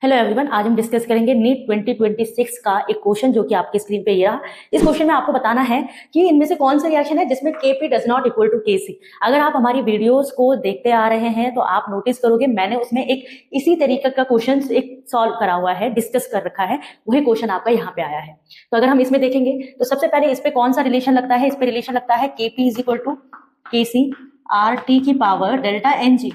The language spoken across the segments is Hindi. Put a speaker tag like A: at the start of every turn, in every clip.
A: हेलो एवरीवन, आज हम डिस्कस करेंगे नीट 2026 का एक क्वेश्चन जो कि आपके स्क्रीन पे ये रहा। इस क्वेश्चन में आपको बताना है कि इनमें से कौन सा रिएक्शन है जिसमें Kp does not equal to Kc। अगर आप हमारी वीडियोस को देखते आ रहे हैं तो आप नोटिस करोगे मैंने उसमें एक इसी तरीके का क्वेश्चन एक सॉल्व करा हुआ है, डिस्कस कर रखा है, वही क्वेश्चन आपका यहाँ पे आया है। तो अगर हम इसमें देखेंगे तो सबसे पहले इस पे कौन सा रिलेशन लगता है, इस पे रिलेशन लगता है Kp is equal to Kc RT की power delta Ng,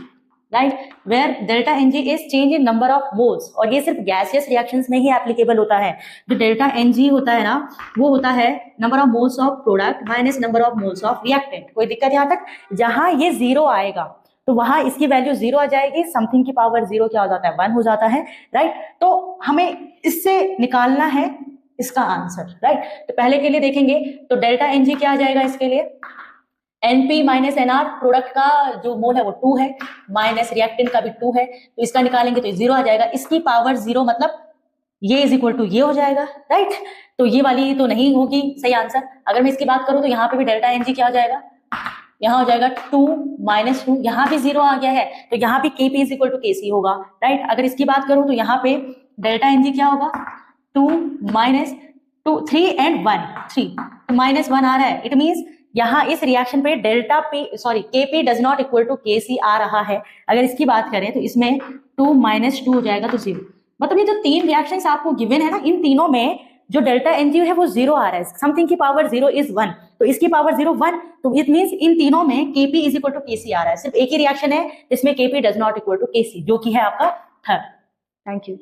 A: right, where delta Ng is change in number of moles. और ये सिर्फ गैसियस रिएक्शंस में ही एप्लीकेबल होता है। जो डेल्टा Ng होता है ना, वो होता है number of moles of product minus number of moles of reactant. कोई दिक्कत यहाँ तक? जहां ये जीरो आएगा तो वहां इसकी वैल्यू जीरो आ जाएगी, समथिंग की पावर जीरो क्या हो जाता है, 1 हो जाता है, राइट। तो हमें इससे निकालना है इसका आंसर, राइट। तो पहले के लिए देखेंगे तो डेल्टा Ng क्या आ जाएगा इसके लिए, NP माइनस NR, प्रोडक्ट का जो मोल है वो 2 है, माइनस रिएक्टेंट का भी 2 है, तो इसका निकालेंगे तो जीरो आ जाएगा। इसकी पावर जीरो मतलब ये इज इक्वल टू ये हो जाएगा, राइट। तो ये वाली तो नहीं होगी सही आंसर। अगर मैं इसकी बात करूं तो यहाँ पे भी डेल्टा Ng क्या हो जाएगा, यहाँ हो जाएगा 2 माइनस 2, यहाँ भी जीरो आ गया है तो यहाँ भी Kp is equal to Kc होगा, राइट। अगर इसकी बात करूं तो यहाँ पे डेल्टा Ng क्या होगा, 2 माइनस 2, 3 एंड 1, 3 माइनस 1 आ रहा है। इट मीन्स यहाँ इस रिएक्शन पे Kp does not equal to Kc आ रहा है। अगर इसकी बात करें तो इसमें 2 माइनस 2 हो जाएगा तो 0। मतलब ये जो तीन रिएक्शंस आपको गिवन है ना, इन तीनों में जो डेल्टा Ng है वो 0 आ रहा है, समथिंग की पावर 0 इज 1, तो इसकी पावर 0 1, तो इट मीन्स इन तीनों में Kp is equal to Kc आ रहा है। सिर्फ एक ही रिएक्शन है जिसमें Kp does not equal to Kc, जो कि है आपका थर्ड। Thank you.